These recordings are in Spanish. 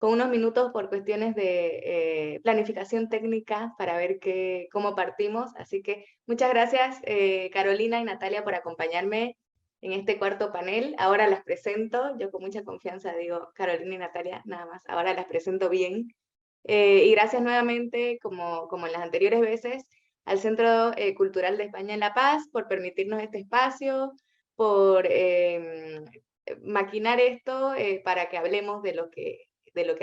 con unos minutos por cuestiones de planificación técnica para ver cómo partimos. Así que muchas gracias, Carolina y Natalia, por acompañarme en este cuarto panel. Ahora las presento, yo con mucha confianza digo Carolina y Natalia, nada más, ahora las presento bien. Y gracias nuevamente, como en las anteriores veces, al Centro Cultural de España en La Paz por permitirnos este espacio, por maquinar esto para que hablemos de lo que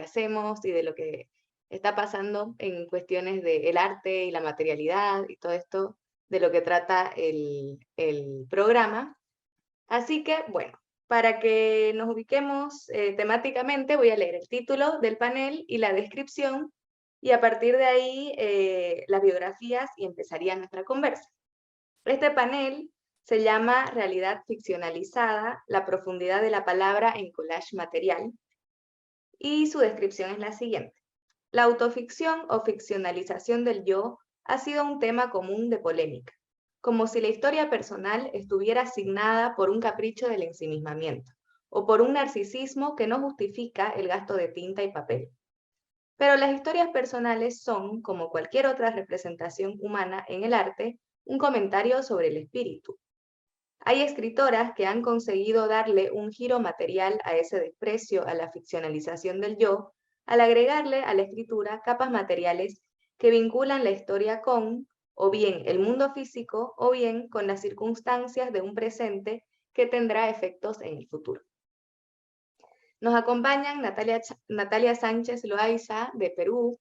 hacemos y de lo que está pasando en cuestiones del arte y la materialidad y todo esto de lo que trata el programa. Así que, bueno, para que nos ubiquemos temáticamente, voy a leer el título del panel y la descripción, y a partir de ahí las biografías y empezaría nuestra conversa. Este panel se llama Realidad ficcionalizada, la profundidad de la palabra en collage material, y su descripción es la siguiente. La autoficción o ficcionalización del yo ha sido un tema común de polémica, como si la historia personal estuviera asignada por un capricho del ensimismamiento, o por un narcisismo que no justifica el gasto de tinta y papel. Pero las historias personales son, como cualquier otra representación humana en el arte, un comentario sobre el espíritu. Hay escritoras que han conseguido darle un giro material a ese desprecio a la ficcionalización del yo, al agregarle a la escritura capas materiales que vinculan la historia con, o bien el mundo físico, o bien con las circunstancias de un presente que tendrá efectos en el futuro. Nos acompañan Natalia Sánchez Loaiza, de Perú,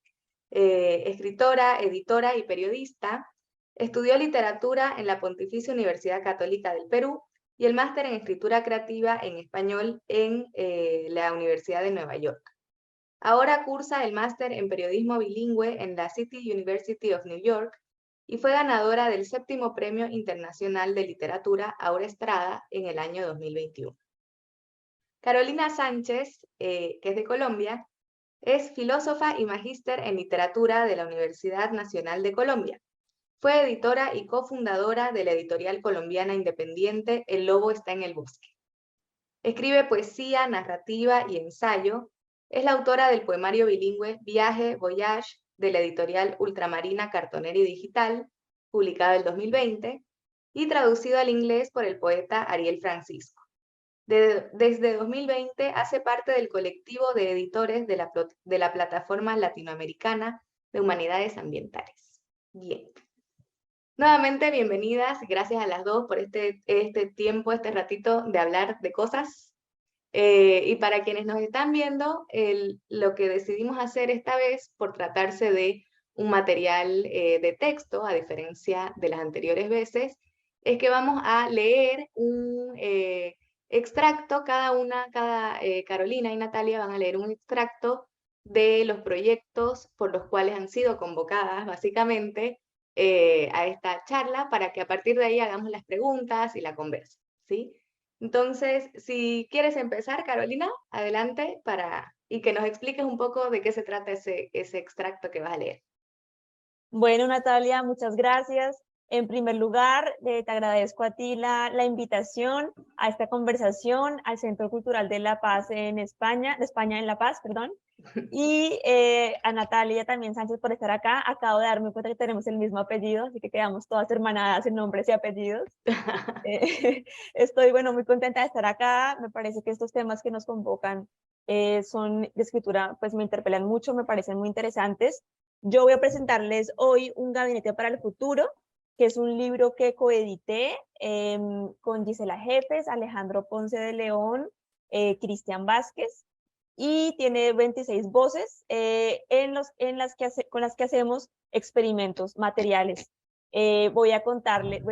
escritora, editora y periodista. Estudió literatura en la Pontificia Universidad Católica del Perú y el máster en escritura creativa en español en la Universidad de Nueva York. Ahora cursa el máster en periodismo bilingüe en la City University of New York y fue ganadora del 7º Premio Internacional de Literatura Aura Estrada en el año 2021. Carolina Sánchez, que es de Colombia, es filósofa y magíster en literatura de la Universidad Nacional de Colombia. Fue editora y cofundadora de la editorial colombiana independiente El Lobo está en el bosque. Escribe poesía, narrativa y ensayo. Es la autora del poemario bilingüe Viaje, Voyage, de la editorial Ultramarina Cartonera y Digital, publicado en 2020, y traducido al inglés por el poeta Ariel Francisco. Desde 2020 hace parte del colectivo de editores de la Plataforma Latinoamericana de Humanidades Ambientales. Bien. Nuevamente, bienvenidas. Gracias a las dos por este tiempo, este ratito de hablar de cosas. Y para quienes nos están viendo, lo que decidimos hacer esta vez, por tratarse de un material de texto, a diferencia de las anteriores veces, es que vamos a leer un extracto, Carolina y Natalia van a leer un extracto de los proyectos por los cuales han sido convocadas, básicamente, a esta charla, para que a partir de ahí hagamos las preguntas y la conversa, ¿sí? Entonces, si quieres empezar, Carolina, adelante, y que nos expliques un poco de qué se trata ese extracto que vas a leer. Bueno, Natalia, muchas gracias. En primer lugar, te agradezco a ti la invitación a esta conversación al Centro Cultural de La Paz en España, de España en La Paz, perdón. Y a Natalia también Sánchez por estar acá. Acabo de darme cuenta que tenemos el mismo apellido, así que quedamos todas hermanadas en nombres y apellidos. Estoy, bueno, muy contenta de estar acá. Me parece que estos temas que nos convocan son de escritura, pues me interpelan mucho, me parecen muy interesantes. Yo voy a presentarles hoy Un Gabinete para el Futuro, que es un libro que coedité con Gisela Jefes, Alejandro Ponce de León, Cristian Vázquez, y tiene 26 voces con las que hacemos experimentos materiales. Voy a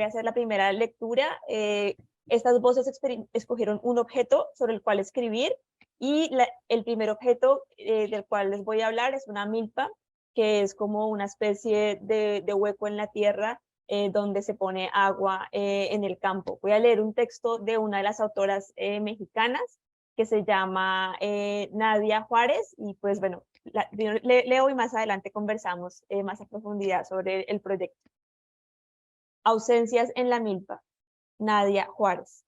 hacer la primera lectura. Estas voces escogieron un objeto sobre el cual escribir, y el primer objeto del cual les voy a hablar es una milpa, que es como una especie de hueco en la tierra donde se pone agua en el campo. Voy a leer un texto de una de las autoras mexicanas, que se llama Nadia Juárez, y pues bueno, leo y más adelante conversamos más a profundidad sobre el proyecto. Ausencias en la milpa, Nadia Juárez.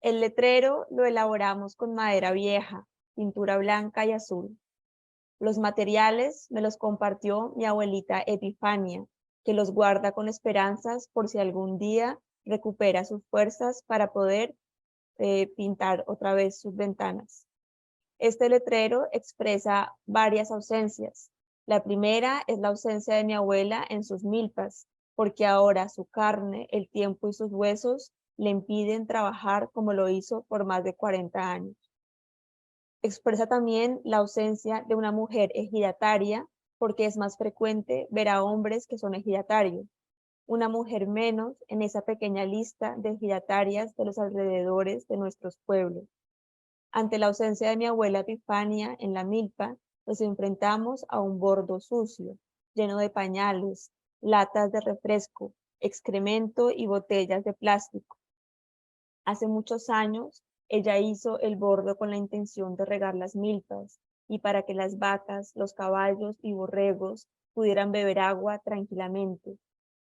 El letrero lo elaboramos con madera vieja, pintura blanca y azul. Los materiales me los compartió mi abuelita Epifania, que los guarda con esperanzas por si algún día recupera sus fuerzas para poder pintar otra vez sus ventanas. Este letrero expresa varias ausencias. La primera es la ausencia de mi abuela en sus milpas, porque ahora su carne, el tiempo y sus huesos le impiden trabajar como lo hizo por más de 40 años. Expresa también la ausencia de una mujer ejidataria, porque es más frecuente ver a hombres que son ejidatarios. Una mujer menos en esa pequeña lista de ejidatarias de los alrededores de nuestros pueblos. Ante la ausencia de mi abuela Epifania en la milpa, nos enfrentamos a un bordo sucio, lleno de pañales, latas de refresco, excremento y botellas de plástico. Hace muchos años, ella hizo el bordo con la intención de regar las milpas y para que las vacas, los caballos y borregos pudieran beber agua tranquilamente.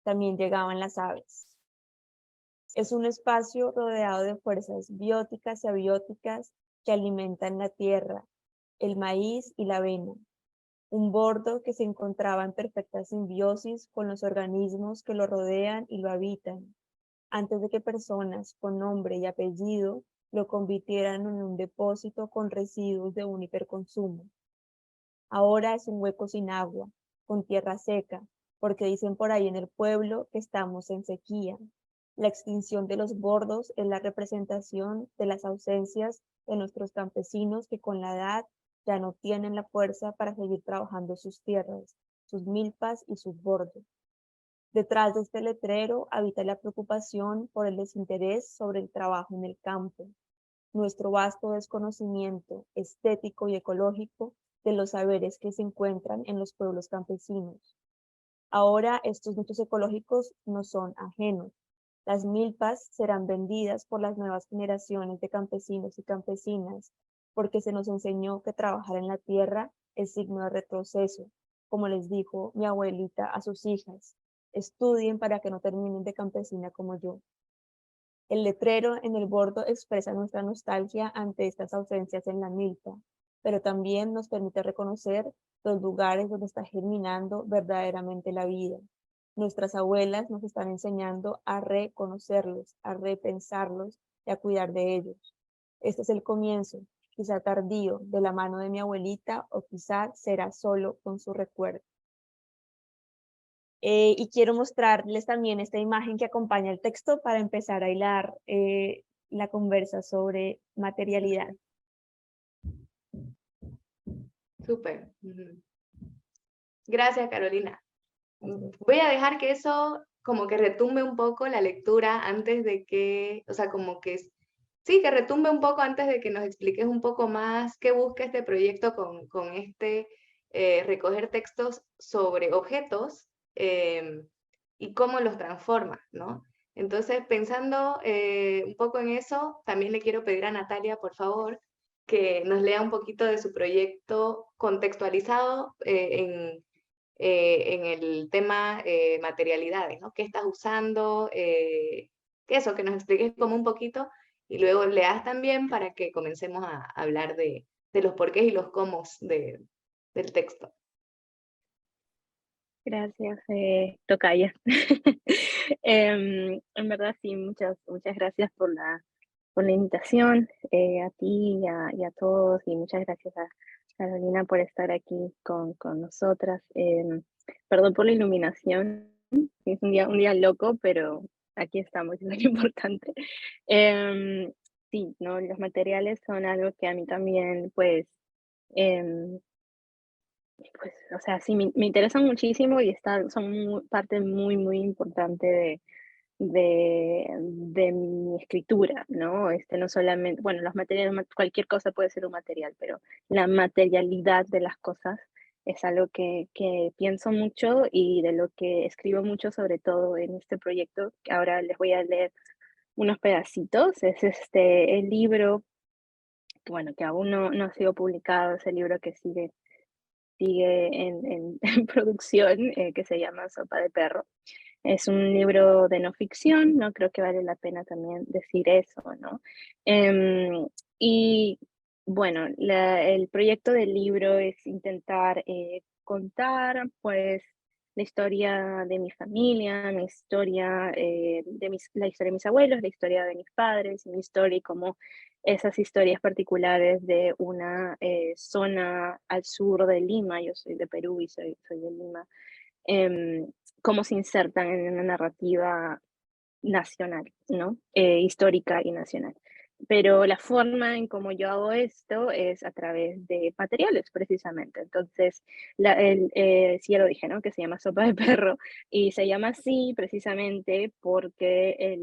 También llegaban las aves. Es un espacio rodeado de fuerzas bióticas y abióticas que alimentan la tierra, el maíz y la avena. Un bordo que se encontraba en perfecta simbiosis con los organismos que lo rodean y lo habitan, antes de que personas con nombre y apellido lo convirtieran en un depósito con residuos de un hiperconsumo. Ahora es un hueco sin agua, con tierra seca, porque dicen por ahí en el pueblo que estamos en sequía. La extinción de los bordos es la representación de las ausencias de nuestros campesinos que con la edad ya no tienen la fuerza para seguir trabajando sus tierras, sus milpas y sus bordos. Detrás de este letrero habita la preocupación por el desinterés sobre el trabajo en el campo, nuestro vasto desconocimiento estético y ecológico de los saberes que se encuentran en los pueblos campesinos. Ahora estos nichos ecológicos no son ajenos. Las milpas serán vendidas por las nuevas generaciones de campesinos y campesinas, porque se nos enseñó que trabajar en la tierra es signo de retroceso, como les dijo mi abuelita a sus hijas. Estudien para que no terminen de campesina como yo. El letrero en el bordo expresa nuestra nostalgia ante estas ausencias en la milpa, pero también nos permite reconocer los lugares donde está germinando verdaderamente la vida. Nuestras abuelas nos están enseñando a reconocerlos, a repensarlos y a cuidar de ellos. Este es el comienzo, quizá tardío, de la mano de mi abuelita o quizá será solo con su recuerdo. Y quiero mostrarles también esta imagen que acompaña el texto para empezar a hilar la conversa sobre materialidad. Súper. Gracias, Carolina. Voy a dejar que eso como que retumbe un poco la lectura antes de que, o sea, como que sí, que retumbe un poco antes de que nos expliques un poco más qué busca este proyecto con este recoger textos sobre objetos y cómo los transforma, ¿no? Entonces, pensando un poco en eso, también le quiero pedir a Natalia, por favor, que nos lea un poquito de su proyecto contextualizado en el tema materialidades, ¿no? ¿Qué estás usando? Que eso, que nos expliques como un poquito y luego leas también para que comencemos a hablar de los porqués y los cómo del texto. Gracias, tocaya. En verdad, sí, muchas gracias por la invitación, a ti y a todos, y muchas gracias a Carolina por estar aquí con nosotras. Perdón por la iluminación, es un día loco, pero aquí estamos, es lo importante. Sí, ¿no? Los materiales son algo que a mí también, pues, o sea, sí, me interesan muchísimo y son parte muy importante de mi escritura, ¿no? No solamente, bueno, los materiales, cualquier cosa puede ser un material, pero la materialidad de las cosas es algo que pienso mucho y de lo que escribo mucho, sobre todo en este proyecto, que ahora les voy a leer unos pedacitos. Es el libro, que, bueno, que aún no ha sido publicado, es el libro que sigue en producción, que se llama Sopa de Perro. Es un libro de no ficción, ¿no? Creo que vale la pena también decir eso, ¿no? Y Bueno, el proyecto del libro es intentar contar, pues, la historia de mi familia, mi historia, la historia de mis abuelos, la historia de mis padres, mi historia y cómo esas historias particulares de una zona al sur de Lima, yo soy de Perú y soy de Lima, em, cómo se insertan en una narrativa nacional, ¿no? Histórica y nacional. Pero la forma en cómo yo hago esto es a través de materiales, precisamente. Entonces, sí ya lo dije, ¿no? Que se llama sopa de perro y se llama así precisamente porque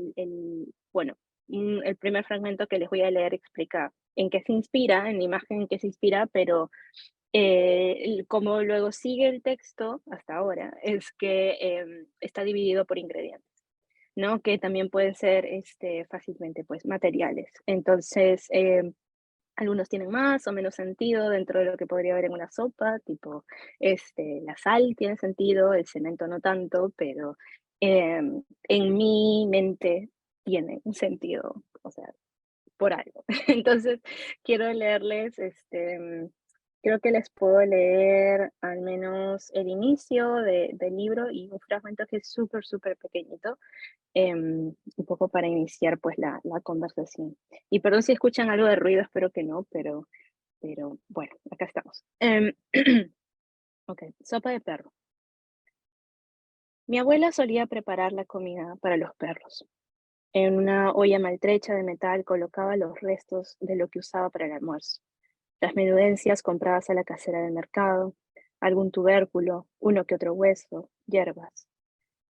bueno, el primer fragmento que les voy a leer explica en qué se inspira, en la imagen en qué se inspira, pero como luego sigue el texto hasta ahora, es que está dividido por ingredientes. ¿No? Que también pueden ser fácilmente pues, materiales. Entonces, algunos tienen más o menos sentido dentro de lo que podría haber en una sopa, tipo la sal tiene sentido, el cemento no tanto, pero en mi mente tiene un sentido, o sea, por algo. Entonces, quiero leerles, creo que les puedo leer al menos el inicio del libro y un fragmento que es súper, súper pequeñito, un poco para iniciar pues la conversación. Y perdón si escuchan algo de ruido, espero que no, pero bueno, acá estamos. Ok, sopa de perro. Mi abuela solía preparar la comida para los perros. En una olla maltrecha de metal colocaba los restos de lo que usaba para el almuerzo. Las menudencias compradas a la casera del mercado, algún tubérculo, uno que otro hueso, hierbas.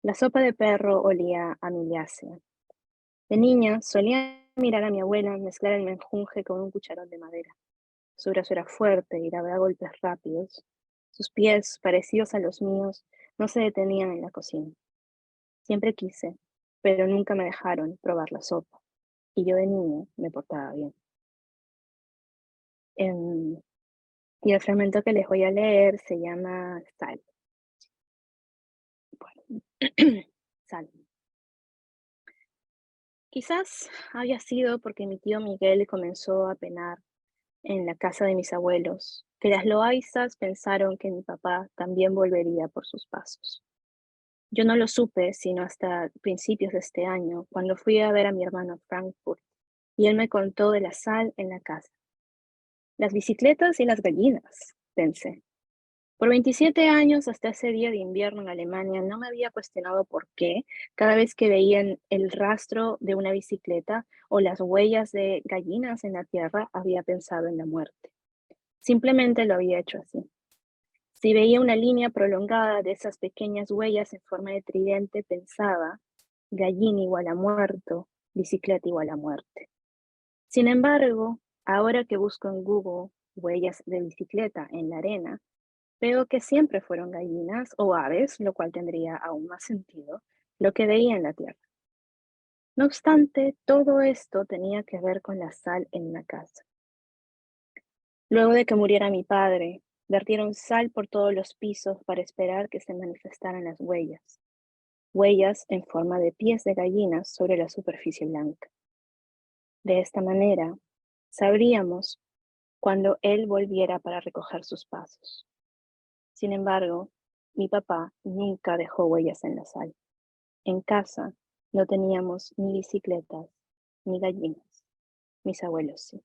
La sopa de perro olía a miliácea. De niña solía mirar a mi abuela mezclar el menjunje con un cucharón de madera. Su brazo era fuerte y daba golpes rápidos. Sus pies, parecidos a los míos, no se detenían en la cocina. Siempre quise, pero nunca me dejaron probar la sopa. Y yo de niña me portaba bien. Em, y el fragmento que les voy a leer se llama Sal. Bueno, Sal. Quizás haya sido porque mi tío Miguel comenzó a penar en la casa de mis abuelos, que las Loaizas pensaron que mi papá también volvería por sus pasos. Yo no lo supe sino hasta principios de este año, cuando fui a ver a mi hermano a Frankfurt, y él me contó de la sal en la casa. Las bicicletas y las gallinas, pensé. Por 27 años, hasta ese día de invierno en Alemania, no me había cuestionado por qué, cada vez que veían el rastro de una bicicleta o las huellas de gallinas en la tierra, había pensado en la muerte. Simplemente lo había hecho así. Si veía una línea prolongada de esas pequeñas huellas en forma de tridente, pensaba, gallina igual a muerto, bicicleta igual a muerte. Sin embargo, ahora que busco en Google huellas de bicicleta en la arena, veo que siempre fueron gallinas o aves, lo cual tendría aún más sentido, lo que veía en la tierra. No obstante, todo esto tenía que ver con la sal en la casa. Luego de que muriera mi padre, vertieron sal por todos los pisos para esperar que se manifestaran las huellas. Huellas en forma de pies de gallinas sobre la superficie blanca. De esta manera, sabríamos cuando él volviera para recoger sus pasos. Sin embargo, mi papá nunca dejó huellas en la sal. En casa no teníamos ni bicicletas ni gallinas. Mis abuelos sí.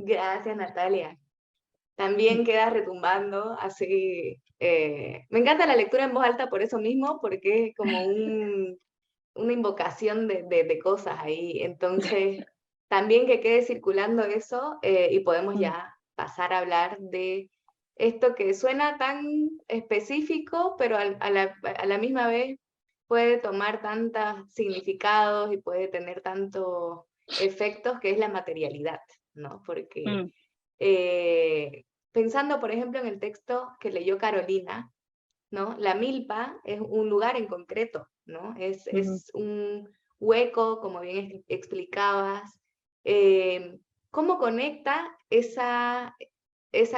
Gracias, Natalia. También queda retumbando así. Me encanta la lectura en voz alta por eso mismo, porque es como una invocación de cosas ahí. Entonces, también que quede circulando eso y podemos ya pasar a hablar de esto que suena tan específico, pero a la misma vez puede tomar tantos significados y puede tener tantos efectos, que es la materialidad, ¿no? Porque pensando, por ejemplo, en el texto que leyó Carolina, ¿no? La milpa es un lugar en concreto, ¿no? Es un hueco, como bien explicabas. ¿Cómo conecta esa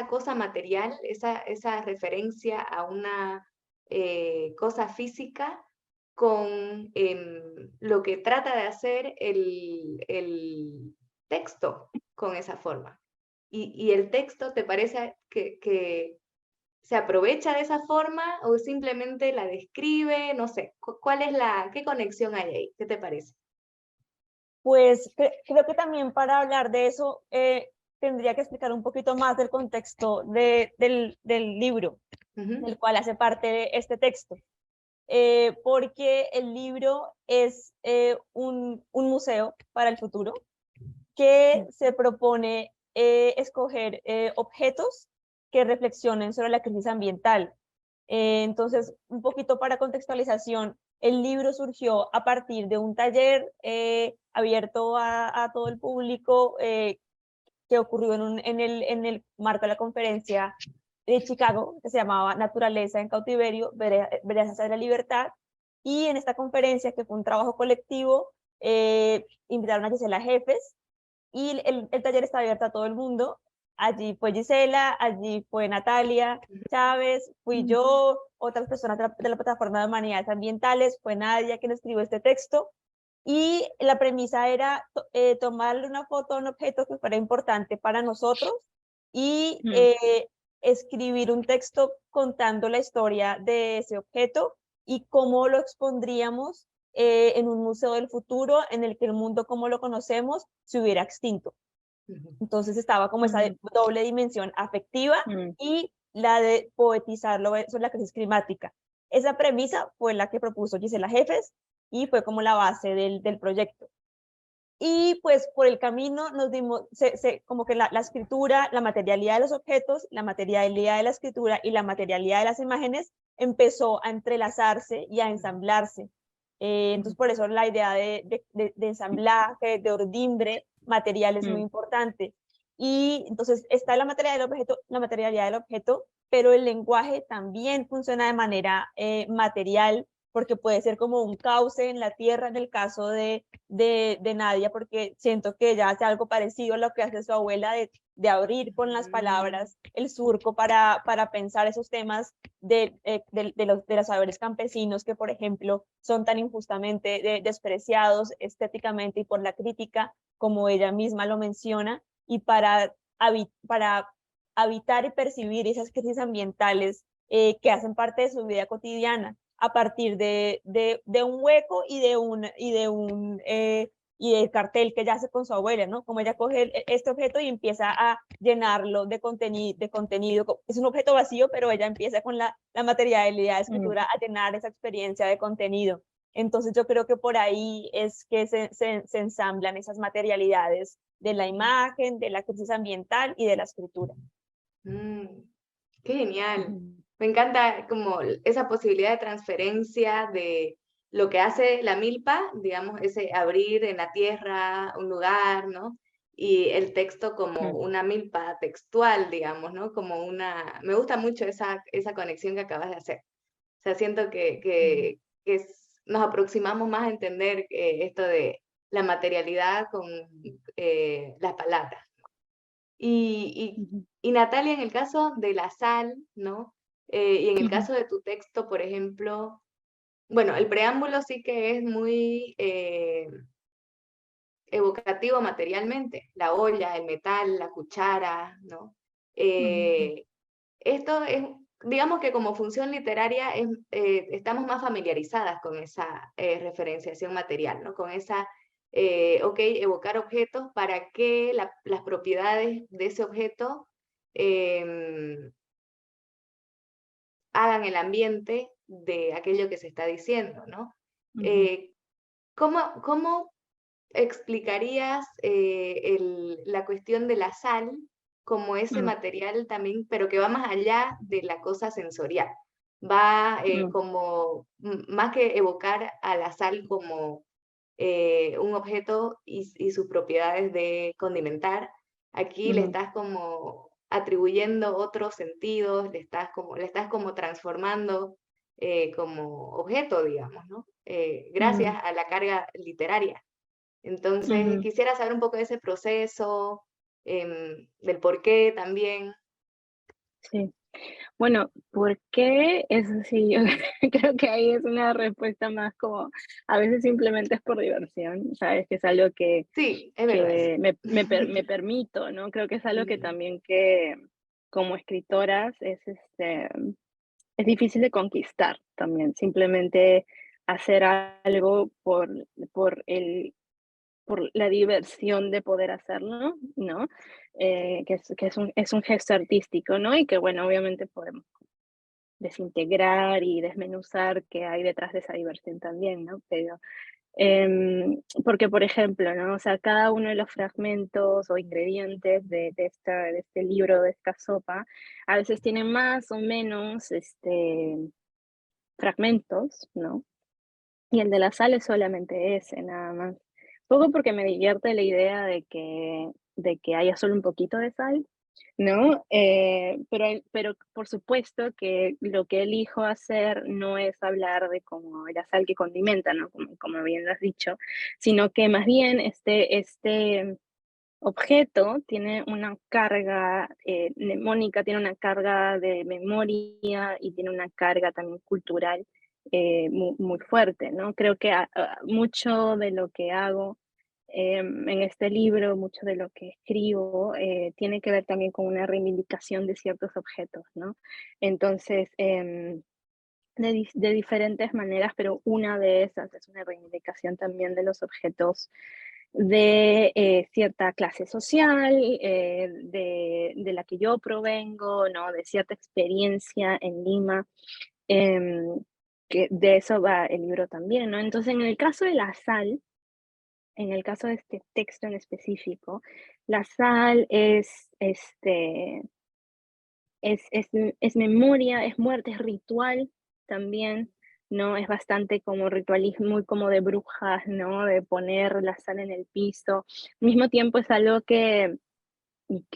cosa material, esa referencia a una cosa física con lo que trata de hacer texto con esa forma. Y el texto, ¿te parece que se aprovecha de esa forma o simplemente la describe? No sé, ¿qué conexión hay ahí? ¿Qué te parece? Pues creo que también para hablar de eso tendría que explicar un poquito más del contexto del libro, del cual hace parte de este texto. Porque el libro es un museo para el futuro que se propone escoger objetos que reflexionen sobre la crisis ambiental. Entonces, un poquito para contextualización, el libro surgió a partir de un taller abierto a todo el público que ocurrió en el marco de la conferencia de Chicago, que se llamaba Naturaleza en cautiverio, veredas hacia la libertad. Y en esta conferencia, que fue un trabajo colectivo, invitaron a Gisela Jefes, y el taller está abierto a todo el mundo. Allí fue Gisela, allí fue Natalia Chávez, fui yo, otras personas de la plataforma de humanidades ambientales, fue Nadia quien escribió este texto. Y la premisa era tomarle una foto a un objeto que fuera importante para nosotros y escribir un texto contando la historia de ese objeto y cómo lo expondríamos en un museo del futuro en el que el mundo como lo conocemos se hubiera extinto. Entonces estaba como esa doble dimensión afectiva y la de poetizarlo sobre la crisis climática. Esa premisa fue la que propuso Gisela Jefes y fue como la base del proyecto. Y pues por el camino nos dimos, como que la escritura, la materialidad de los objetos, la materialidad de la escritura y la materialidad de las imágenes empezó a entrelazarse y a ensamblarse. Entonces por eso la idea de ensamblaje, de ordimbre material es muy importante. Y entonces está la materialidad del objeto, pero el lenguaje también funciona de manera material, porque puede ser como un cauce en la tierra en el caso de Nadia, porque siento que ella hace algo parecido a lo que hace su abuela de abrir con las palabras el surco para pensar esos temas de los saberes campesinos que, por ejemplo, son tan injustamente despreciados estéticamente y por la crítica, como ella misma lo menciona, y para habitar y percibir esas crisis ambientales que hacen parte de su vida cotidiana a partir de un hueco y del cartel que ella hace con su abuela, ¿no? Como ella coge este objeto y empieza a llenarlo de contenido. Es un objeto vacío, pero ella empieza con la materialidad de escritura a llenar esa experiencia de contenido. Entonces yo creo que por ahí es que se ensamblan esas materialidades de la imagen, de la crisis ambiental y de la escritura. Qué genial. Me encanta como esa posibilidad de transferencia de lo que hace la milpa, digamos, ese abrir en la tierra un lugar, ¿no? Y el texto como una milpa textual, digamos, ¿no? Como me gusta mucho esa conexión que acabas de hacer. O sea, siento que nos aproximamos más a entender esto de la materialidad con las palabras. Y Natalia, en el caso de la sal, ¿no? Y en el caso de tu texto, por ejemplo, bueno, el preámbulo sí que es muy evocativo materialmente, la olla, el metal, la cuchara, ¿no? Esto es, digamos que como función literaria estamos más familiarizadas con esa referenciación material, ¿no? Con esa, evocar objetos para que las propiedades de ese objeto hagan el ambiente de aquello que se está diciendo, ¿no? ¿Cómo explicarías la cuestión de la sal como ese material también, pero que va más allá de la cosa sensorial? Va como, más que evocar a la sal como un objeto y sus propiedades de condimentar, aquí le estás como atribuyendo otros sentidos, le estás como transformando como objeto, digamos, ¿no? Gracias a la carga literaria. Entonces, quisiera saber un poco de ese proceso, del por qué también. Sí. Bueno, ¿por qué? Eso sí, yo creo que ahí es una respuesta más como, a veces simplemente es por diversión, ¿sabes? Que es algo Sí, es verdad eso. que me permito, ¿no? Creo que es algo que Ujú. también que como escritoras es difícil de conquistar también, simplemente hacer algo por el por la diversión de poder hacerlo, ¿no? Que es un gesto artístico, ¿no? Y que, bueno, obviamente podemos desintegrar y desmenuzar qué hay detrás de esa diversión también, ¿no? Pero, porque, por ejemplo, ¿no? O sea, cada uno de los fragmentos o ingredientes de este libro, de esta sopa, a veces tiene más o menos fragmentos, ¿no? Y el de la sal es solamente ese, nada más. Poco porque me divierte la idea de que haya solo un poquito de sal, ¿no? Pero por supuesto que lo que elijo hacer no es hablar de como la sal que condimenta, ¿no? Como bien lo has dicho, sino que más bien este objeto tiene una carga mnemónica, tiene una carga de memoria y tiene una carga también cultural muy fuerte, ¿no? Creo que mucho de lo que hago en este libro, mucho de lo que escribo, tiene que ver también con una reivindicación de ciertos objetos, ¿no? Entonces, de diferentes maneras, pero una de esas es una reivindicación también de los objetos de cierta clase social, de la que yo provengo, ¿no? De cierta experiencia en Lima, em, que de eso va el libro también, ¿no? Entonces, en el caso de la sal, en el caso de este texto en específico, la sal es memoria, es muerte, es ritual también, ¿no? Es bastante como ritualismo, muy como de brujas, ¿no? De poner la sal en el piso. Al mismo tiempo es algo que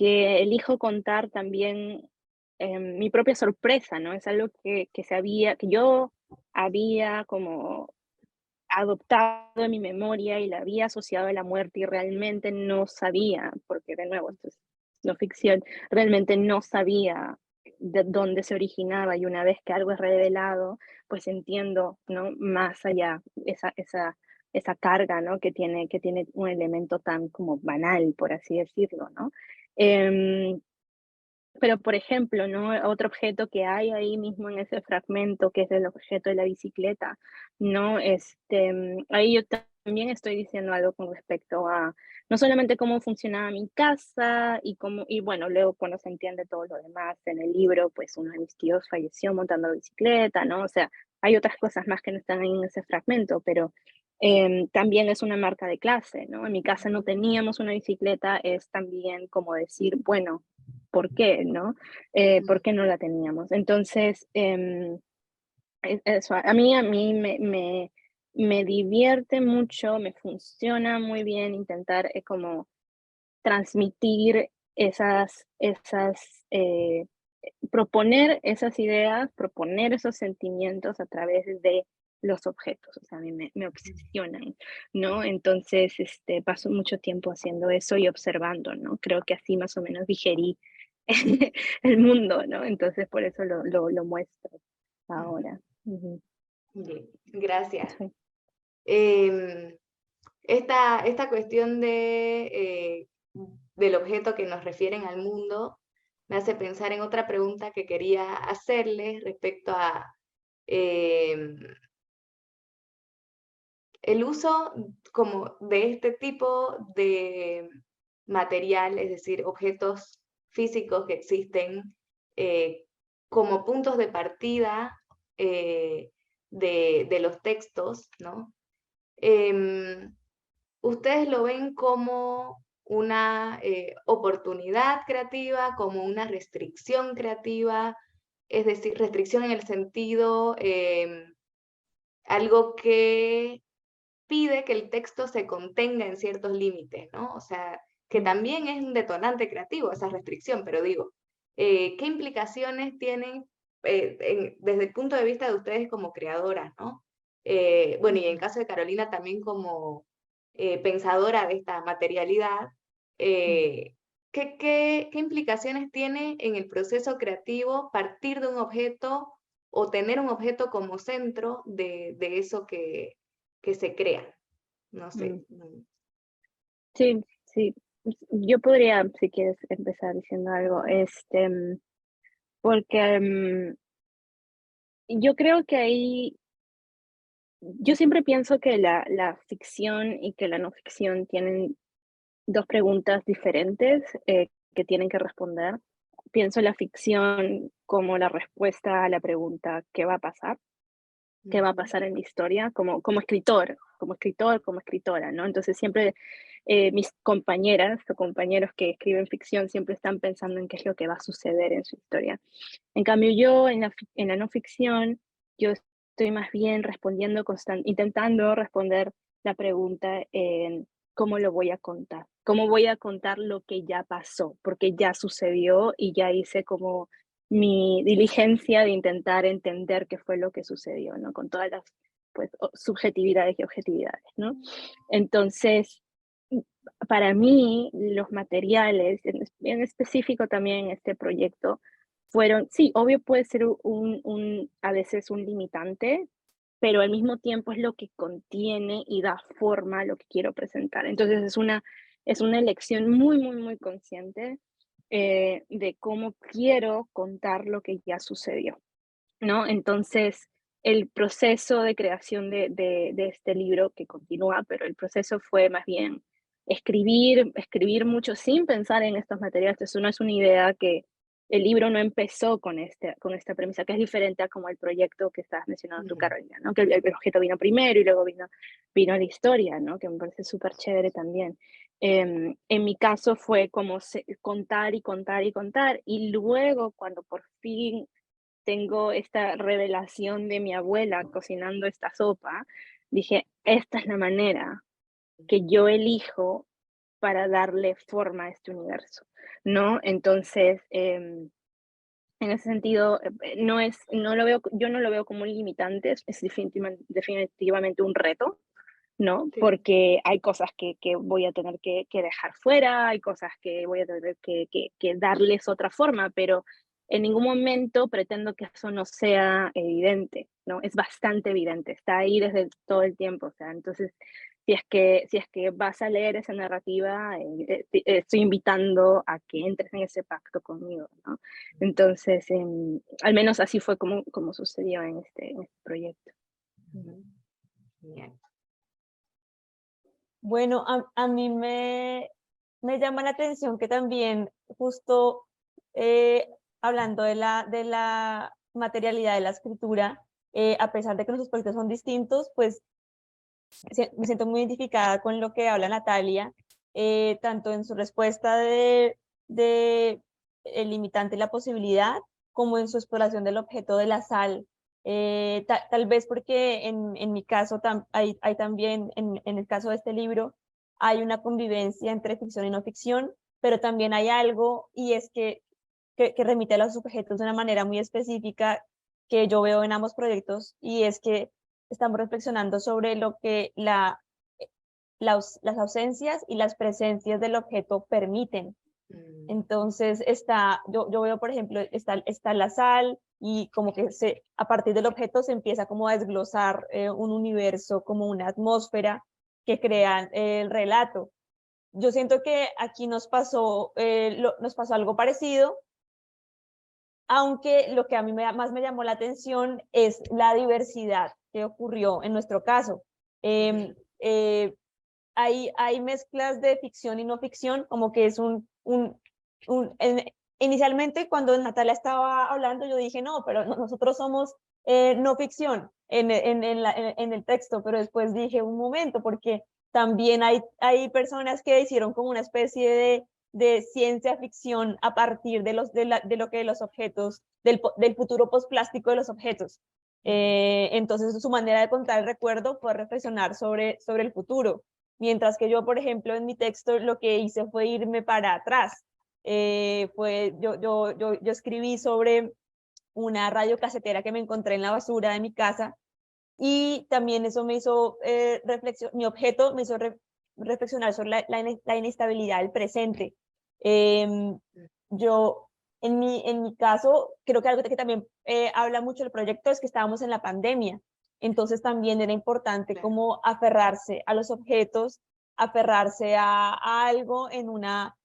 elijo contar también mi propia sorpresa, ¿no? Es algo que yo había como adoptado en mi memoria y la había asociado a la muerte y realmente no sabía, porque de nuevo, esto es no ficción, realmente no sabía de dónde se originaba y una vez que algo es revelado, pues entiendo, ¿no? Más allá esa carga, ¿no? Que tiene un elemento tan como banal, por así decirlo, ¿no? Em, pero, por ejemplo, ¿no? Otro objeto que hay ahí mismo en ese fragmento, que es el objeto de la bicicleta, ¿no? Ahí yo también estoy diciendo algo con respecto a no solamente cómo funcionaba mi casa y bueno, luego cuando se entiende todo lo demás en el libro, pues uno de mis tíos falleció montando bicicleta, ¿no? O sea, hay otras cosas más que no están ahí en ese fragmento, pero también es una marca de clase, ¿no? En mi casa no teníamos una bicicleta, es también como decir, bueno, ¿por qué, no? ¿Por qué no la teníamos? Entonces, eso, a mí me divierte mucho, me funciona muy bien intentar como transmitir proponer esas ideas, proponer esos sentimientos a través de los objetos, o sea, a mí me obsesionan, ¿no? Entonces, paso mucho tiempo haciendo eso y observando, ¿no? Creo que así más o menos digerí el mundo, ¿no? Entonces, por eso lo muestro ahora. Ujú. Bien, gracias. Sí. Em, esta cuestión del objeto que nos refieren al mundo me hace pensar en otra pregunta que quería hacerles respecto a em, el uso como de este tipo de material, es decir, objetos físicos que existen eh, como puntos de partida de los textos, ¿no? Em, ¿Ustedes lo ven como una oportunidad creativa, como una restricción creativa? Es decir, restricción en el sentido, algo que pide que el texto se contenga en ciertos límites, ¿no? O sea, que Mm. también es un detonante creativo esa restricción, pero digo, ¿qué implicaciones tienen desde el punto de vista de ustedes como creadoras, ¿no? Bueno, y en Ujú. caso de Carolina también como pensadora de esta materialidad, Mm. eh, ¿qué implicaciones tiene en el proceso creativo partir de un objeto o tener un objeto como centro de eso que se crea? No sé. Sí, sí. Yo podría, si quieres, empezar diciendo algo, porque yo creo que yo siempre pienso que la ficción y que la no ficción tienen dos preguntas diferentes que tienen que responder. Pienso la ficción como la respuesta a la pregunta ¿qué va a pasar? ¿Qué va a pasar en la historia? Como escritor, como escritora, ¿no? Entonces siempre mis compañeras o compañeros que escriben ficción siempre están pensando en qué es lo que va a suceder en su historia. En cambio yo en la no ficción, yo estoy más bien intentando responder la pregunta en cómo lo voy a contar, cómo voy a contar lo que ya pasó, porque ya sucedió y ya hice como mi diligencia de intentar entender qué fue lo que sucedió, ¿no? Con todas las pues, subjetividades y objetividades, ¿no? Entonces, para mí, los materiales, en específico también este proyecto, fueron, sí, obvio puede ser a veces un limitante, pero al mismo tiempo es lo que contiene y da forma a lo que quiero presentar. Entonces es una elección muy, muy, muy consciente de cómo quiero contar lo que ya sucedió, ¿no? Entonces, el proceso de creación de este libro, que continúa, pero el proceso fue más bien escribir mucho sin pensar en estos materiales. Eso no es una idea que el libro no empezó con esta premisa, que es diferente a como el proyecto que estabas mencionando tú, Carolina, ¿no? Que el objeto vino primero y luego vino la historia, ¿no? Que me parece súper chévere también. En mi caso fue como contar y contar y contar, y luego cuando por fin tengo esta revelación de mi abuela cocinando esta sopa, dije, esta es la manera que yo elijo para darle forma a este universo, ¿no? Entonces, en ese sentido, yo no lo veo como un limitante, es definitivamente un reto, ¿no? Sí. Porque hay cosas que voy a tener que dejar fuera, hay cosas que voy a tener que darles otra forma, pero en ningún momento pretendo que eso no sea evidente, ¿no? Es bastante evidente, está ahí desde todo el tiempo, o sea, entonces, si es que vas a leer esa narrativa, estoy invitando a que entres en ese pacto conmigo, ¿no? Entonces, al menos así fue como sucedió en este proyecto. Genial. Bueno, a mí me llama la atención que también justo hablando de la materialidad de la escritura, a pesar de que nuestros proyectos son distintos, pues me siento muy identificada con lo que habla Natalia, tanto en su respuesta de el limitante y la posibilidad, como en su exploración del objeto de la sal. Tal vez porque en mi caso hay también, en el caso de este libro, hay una convivencia entre ficción y no ficción, pero también hay algo, y es que remite a los objetos de una manera muy específica que yo veo en ambos proyectos, y es que estamos reflexionando sobre lo que las ausencias y las presencias del objeto permiten. Entonces yo veo, por ejemplo, está la sal, y como que a partir del objeto se empieza como a desglosar un universo, como una atmósfera que crea el relato. Yo siento que aquí nos pasó algo parecido, aunque lo que a mí más me llamó la atención es la diversidad que ocurrió en nuestro caso. Hay mezclas de ficción y no ficción, como que es inicialmente cuando Natalia estaba hablando, yo dije, no, pero nosotros somos no ficción en el texto, pero después dije, un momento, porque también hay personas que hicieron como una especie de ciencia ficción a partir de lo que los objetos, del futuro posplástico de los objetos. Entonces su manera de contar el recuerdo fue reflexionar sobre el futuro, mientras que yo, por ejemplo, en mi texto lo que hice fue irme para atrás. Yo escribí sobre una radiocasetera que me encontré en la basura de mi casa, y también eso me hizo mi objeto me hizo reflexionar sobre la inestabilidad del presente. Yo, en mi caso, creo que algo que también habla mucho del proyecto es que estábamos en la pandemia, entonces también era importante Claro. como aferrarse a los objetos, aferrarse a algo en una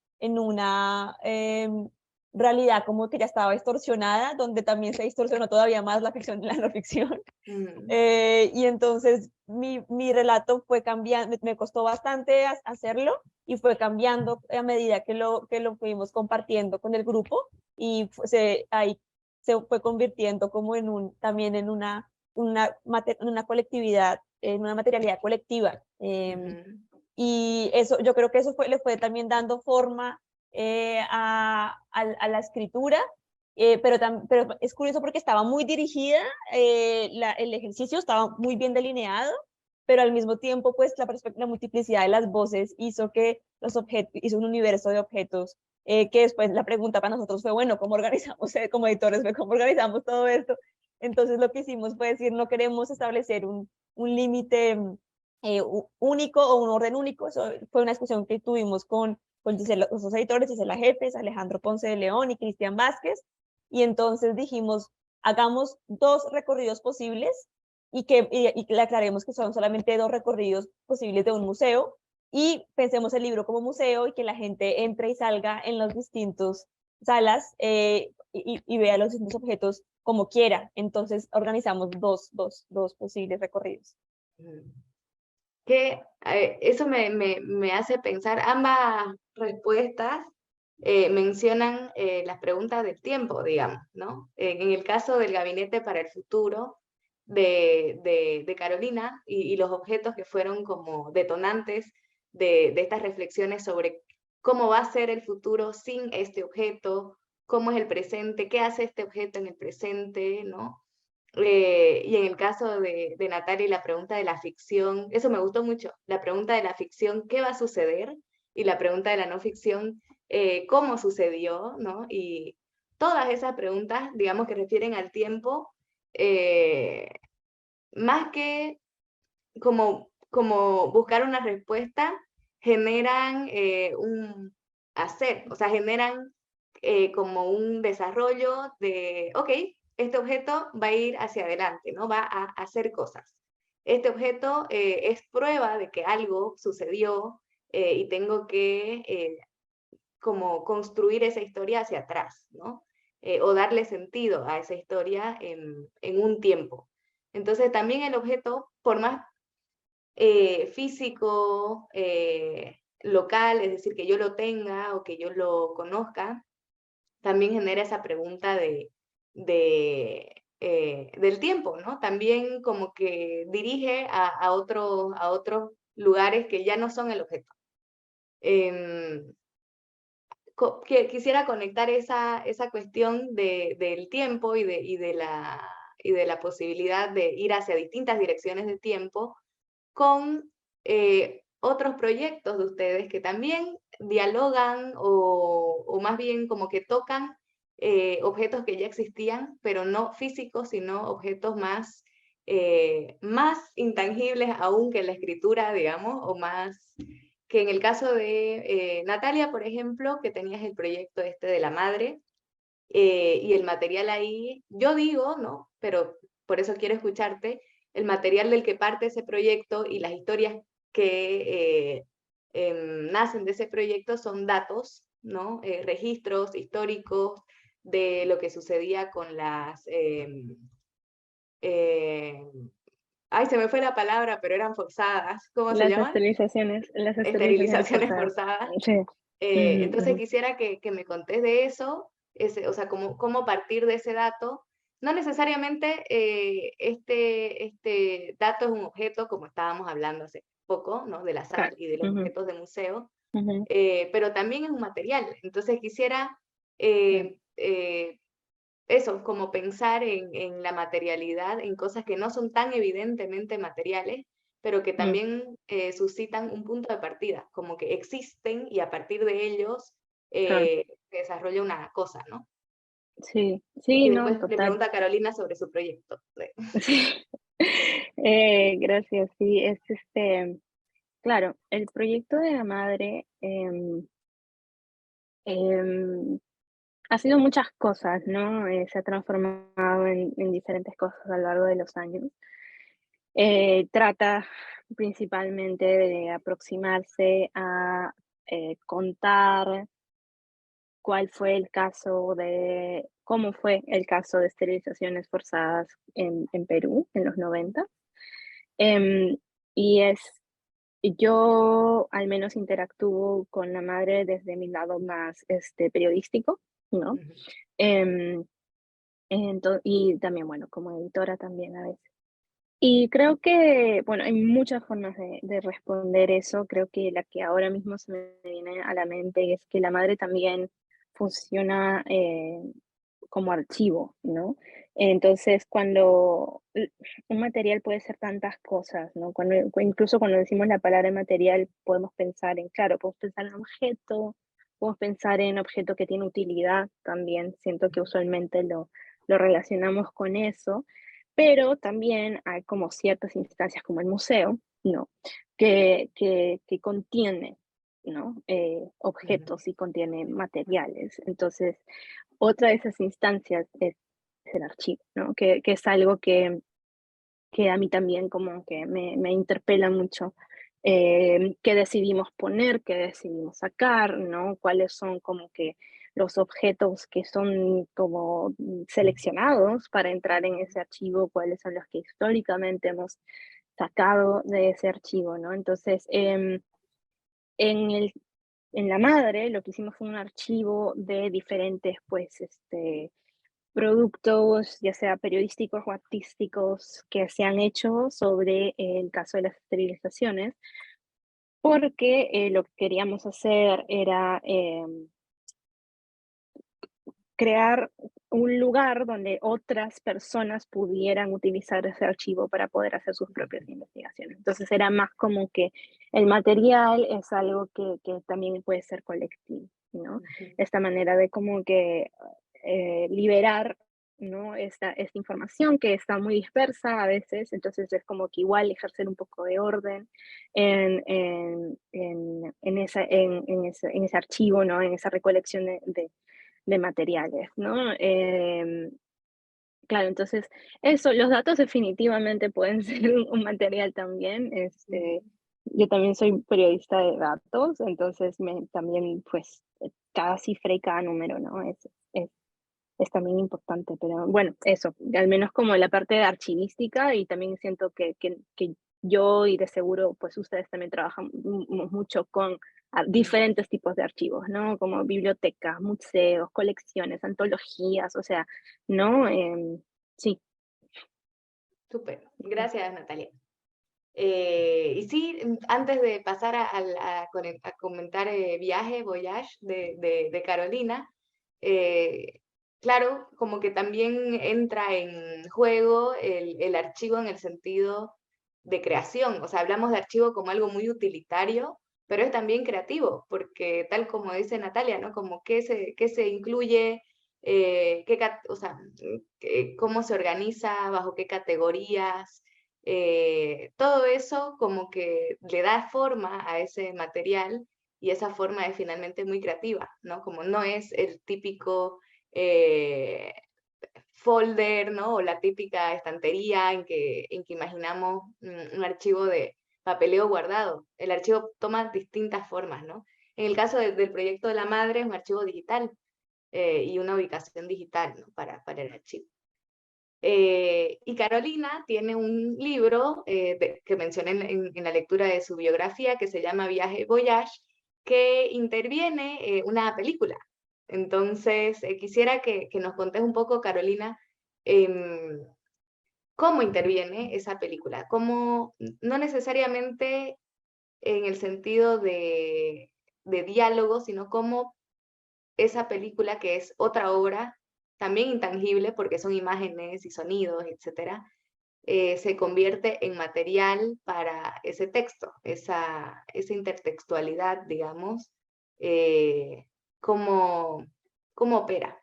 realidad como que ya estaba distorsionada, donde también se distorsionó todavía más la ficción y la no ficción. Mm, Y entonces mi relato fue cambiando, me costó bastante hacerlo y fue cambiando a medida que lo fuimos compartiendo con el grupo y ahí se fue convirtiendo como en también en una colectividad, en una materialidad colectiva. ujú, Y eso, yo creo que eso le fue también dando forma a la escritura, pero es curioso porque estaba muy dirigida, el ejercicio estaba muy bien delineado, pero al mismo tiempo, pues la multiplicidad de las voces hizo que los objetos, hizo un universo de objetos, que después la pregunta para nosotros fue, bueno, ¿cómo organizamos, como editores, cómo organizamos todo esto? Entonces lo que hicimos fue decir, no queremos establecer un límite único o un orden único. Eso fue una discusión que tuvimos con los dos editores, Gisela Jefes, Alejandro Ponce de León y Cristian Vázquez, y entonces dijimos, hagamos dos recorridos posibles y le aclaremos que son solamente dos recorridos posibles de un museo, y pensemos el libro como museo y que la gente entre y salga en las distintas salas y vea los distintos objetos como quiera. Entonces organizamos dos posibles recorridos. ujú. Que eso me hace pensar, ambas respuestas mencionan las preguntas del tiempo, digamos, ¿no? En el caso del Gabinete para el Futuro de Carolina y los objetos que fueron como detonantes de estas reflexiones sobre cómo va a ser el futuro sin este objeto, cómo es el presente, qué hace este objeto en el presente, ¿no? Y en el caso de Natalia y la pregunta de la ficción, eso me gustó mucho, la pregunta de la ficción, ¿qué va a suceder? Y la pregunta de la no ficción, ¿cómo sucedió? ¿No? Y todas esas preguntas, digamos, que refieren al tiempo, eh, más que como buscar una respuesta, generan un hacer, o sea, generan como un desarrollo de, ok, este objeto va a ir hacia adelante, ¿no? Va a hacer cosas. Este objeto es prueba de que algo sucedió y tengo que como construir esa historia hacia atrás, ¿no? O darle sentido a esa historia en un tiempo. Entonces también el objeto, por más físico, local, es decir, que yo lo tenga o que yo lo conozca, también genera esa pregunta del tiempo, ¿no? También como que dirige a otros lugares que ya no son el objeto. Em, quisiera conectar esa cuestión del tiempo y de la posibilidad de ir hacia distintas direcciones de tiempo con otros proyectos de ustedes que también dialogan o más bien como que tocan objetos que ya existían, pero no físicos, sino objetos más intangibles aún que la escritura, digamos, o más que en el caso de Natalia, por ejemplo, que tenías el proyecto este de la madre, y el material ahí, yo digo, ¿no? Pero por eso quiero escucharte, el material del que parte ese proyecto y las historias que nacen de ese proyecto son datos, ¿no? Registros históricos de lo que sucedía con eh, ay, se me fue la palabra, pero eran forzadas, ¿cómo se llaman? Las esterilizaciones Esterilizaciones forzadas. forzadas. Sí. Ujú, Entonces ujú. quisiera que me contés de eso, o sea, cómo partir de ese dato. No necesariamente este dato es un objeto, como estábamos hablando hace poco, ¿no? Del azar Claro. y de los Ujú, objetos de museo, ujú. pero también es un material. Entonces quisiera Claro. eso, como pensar en la materialidad, en cosas que no son tan evidentemente materiales, pero que Mm, también suscitan un punto de partida, como que existen y a partir de ellos claro. se desarrolla una cosa, ¿no? Sí, Y sí, no, después le total. pregunta a Carolina sobre su proyecto. Sí. Gracias, sí, es claro, el proyecto de la madre, Ha sido muchas cosas, ¿no? Se ha transformado en diferentes cosas a lo largo de los años. Trata principalmente de aproximarse a contar cuál fue el caso de, cómo fue el caso de esterilizaciones forzadas en Perú en los 90. Em, y es, yo al menos interactúo con la madre desde mi lado más periodístico, ¿no? Ujú. Em, y también, bueno, como editora también a veces. Y creo que, bueno, hay muchas formas de responder eso. Creo que la que ahora mismo se me viene a la mente es que la madre también funciona como archivo, ¿no? Entonces, un material puede ser tantas cosas, ¿no? Incluso cuando decimos la palabra material, podemos pensar en, claro, podemos pensar en objeto, podemos pensar en objeto que tiene utilidad también. Siento que usualmente lo relacionamos con eso, pero también hay como ciertas instancias como el museo, ¿no? Que contiene, ¿no? Ujú. Objetos y contiene materiales. Entonces, otra de esas instancias es el archivo, ¿no? Que es algo que a mí también como que me interpela mucho. ¿Qué decidimos poner, qué decidimos sacar, ¿no? ¿Cuáles son como que los objetos que son como seleccionados para entrar en ese archivo? ¿Cuáles son los que históricamente hemos sacado de ese archivo, ¿no? Entonces, en el en la madre lo que hicimos fue un archivo de diferentes, pues, productos, ya sea periodísticos o artísticos, que se han hecho sobre el caso de las esterilizaciones, porque lo que queríamos hacer era crear un lugar donde otras personas pudieran utilizar ese archivo para poder hacer sus propias investigaciones. Entonces era más como que el material es algo que también puede ser colectivo, ¿no? Ujú. Esta manera de como que liberar, ¿no? Esta información que está muy dispersa a veces, entonces es como que igual ejercer un poco de orden en ese archivo, ¿no? En esa recolección de materiales, ¿no? Claro, entonces eso, los datos definitivamente pueden ser un material también. Yo también soy periodista de datos, entonces también pues cada cifra y cada número, ¿no? Es, es también importante, pero bueno, eso, al menos como la parte de archivística y también siento que yo y de seguro pues ustedes también trabajan mucho con diferentes tipos de archivos, ¿no? Como bibliotecas, museos, colecciones, antologías, o sea, ¿no? Sí, Súper, gracias Natalia. Y sí, antes de pasar a comentar Viaje, Voyage de Carolina, claro, como que también entra en juego el archivo en el sentido de creación. O sea, hablamos de archivo como algo muy utilitario, pero es también creativo, porque tal como dice Natalia, ¿no? Como qué se incluye, o sea, cómo se organiza, bajo qué categorías, todo eso como que le da forma a ese material y esa forma es finalmente muy creativa, ¿no? Como no es el típico eh, folder, ¿no? O la típica estantería en que imaginamos un archivo de papeleo guardado. El archivo toma distintas formas, ¿no? En el caso del proyecto de la madre es un archivo digital y una ubicación digital, ¿no? Para el archivo. Y Carolina tiene un libro que mencioné en la lectura de su biografía que se llama Viaje Voyage, que interviene una película. Entonces, quisiera que nos contes un poco, Carolina, em, cómo interviene esa película, cómo, no necesariamente en el sentido de diálogo, sino cómo esa película, que es otra obra, también intangible, porque son imágenes y sonidos, etcétera, se convierte en material para ese texto, esa intertextualidad, digamos, eh, cómo, cómo opera.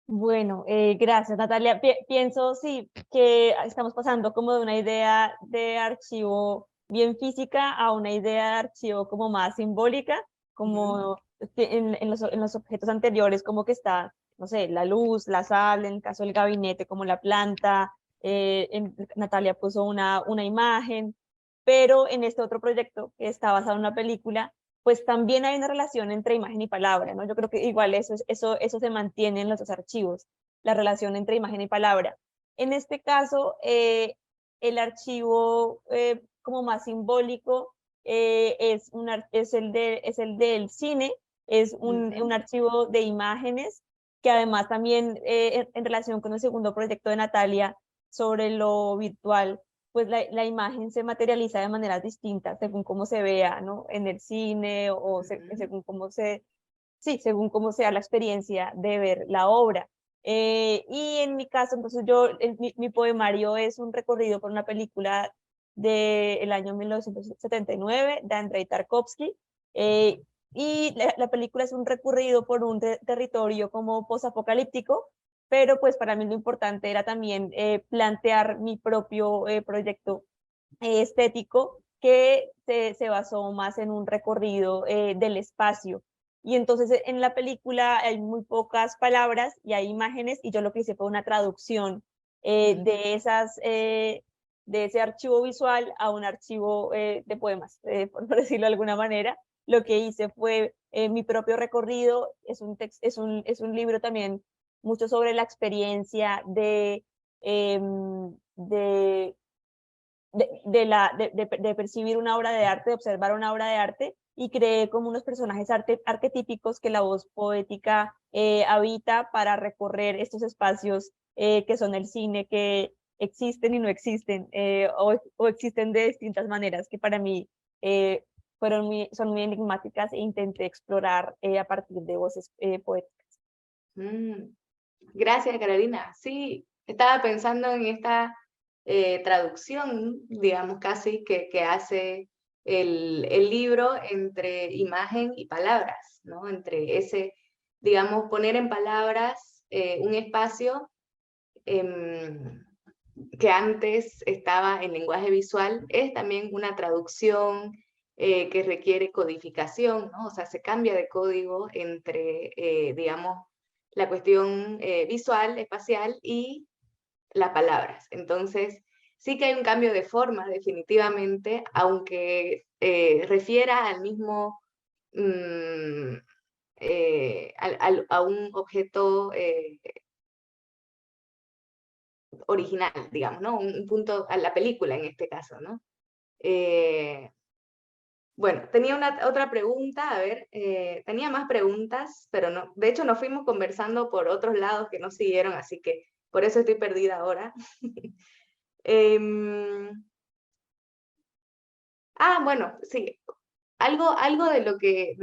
Bueno, gracias Natalia. Pienso, sí, que estamos pasando como de una idea de archivo bien física a una idea de archivo como más simbólica, como en los objetos anteriores, como que está, no sé, la luz, la sal, en el caso del gabinete, como la planta, Natalia puso una imagen, pero en este otro proyecto que está basado en una película, pues también hay una relación entre imagen y palabra, ¿no? Yo creo que igual eso se mantiene en los dos archivos, la relación entre imagen y palabra. En este caso, el archivo como más simbólico es el del cine, es un archivo de imágenes que además también en relación con el segundo proyecto de Natalia sobre lo virtual, pues la imagen se materializa de maneras distintas según cómo se vea, ¿no? En el cine según cómo sí, según cómo sea la experiencia de ver la obra. Y en mi caso, entonces mi poemario es un recorrido por una película del año 1979 de Andrei Tarkovsky, y la película es un recorrido por un territorio como posapocalíptico, pero pues para mí lo importante era también plantear mi propio proyecto estético que se basó más en un recorrido del espacio. Y entonces en la película hay muy pocas palabras y hay imágenes, y yo lo que hice fue una traducción de ese archivo visual a un archivo de poemas, por decirlo de alguna manera. Lo que hice fue mi propio recorrido, es un libro también mucho sobre la experiencia de de percibir una obra de arte, de observar una obra de arte, y creé como unos personajes arquetípicos que la voz poética habita para recorrer estos espacios que son el cine, que existen y no existen, o existen de distintas maneras, que para mí son muy enigmáticas, e intenté explorar a partir de voces poéticas. Gracias, Carolina. Sí, estaba pensando en esta traducción, digamos casi, que hace el libro entre imagen y palabras, ¿no? Entre ese, digamos, poner en palabras un espacio que antes estaba en lenguaje visual, es también una traducción que requiere codificación, ¿no? O sea, se cambia de código entre, digamos, la cuestión visual, espacial y las palabras. Entonces, sí que hay un cambio de forma, definitivamente, aunque refiera al mismo, a un objeto original, digamos, ¿no? Un punto a la película en este caso, ¿no? Bueno, tenía otra pregunta, a ver, tenía más preguntas, pero no, de hecho nos fuimos conversando por otros lados que no siguieron, así que por eso estoy perdida ahora. Bueno, sí, algo de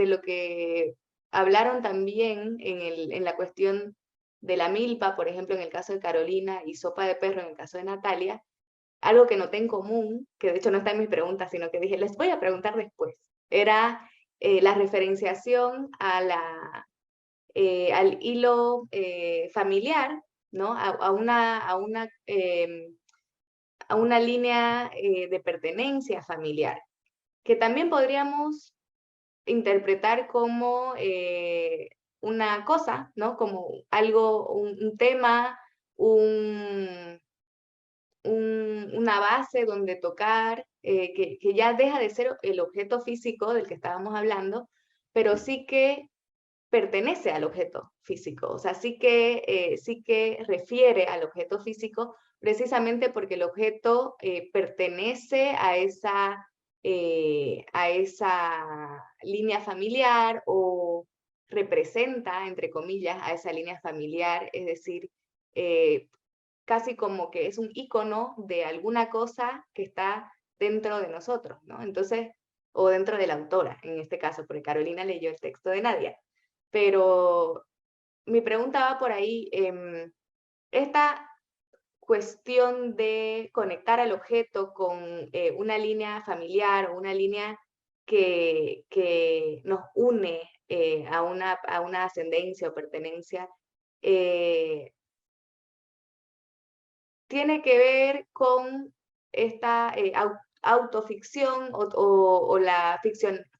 lo que hablaron también en la cuestión de la milpa, por ejemplo, en el caso de Carolina, y sopa de perro en el caso de Natalia, algo que noté en común, que de hecho no está en mis preguntas, sino que dije, les voy a preguntar después, era la referenciación al hilo familiar, ¿no? A una línea de pertenencia familiar, que también podríamos interpretar como una cosa, ¿no? Como algo, un tema, un, una base donde tocar, que ya deja de ser el objeto físico del que estábamos hablando, pero sí que pertenece al objeto físico, o sea, sí que refiere al objeto físico, precisamente porque el objeto pertenece a esa línea familiar, o representa, entre comillas, a esa línea familiar, es decir, casi como que es un icono de alguna cosa que está dentro de nosotros, ¿no? Entonces, o dentro de la autora, en este caso, porque Carolina leyó el texto de Nadia. Pero mi pregunta va por ahí, esta cuestión de conectar al objeto con una línea familiar, o una línea que nos une a una ascendencia o pertenencia, tiene que ver con esta autoficción o la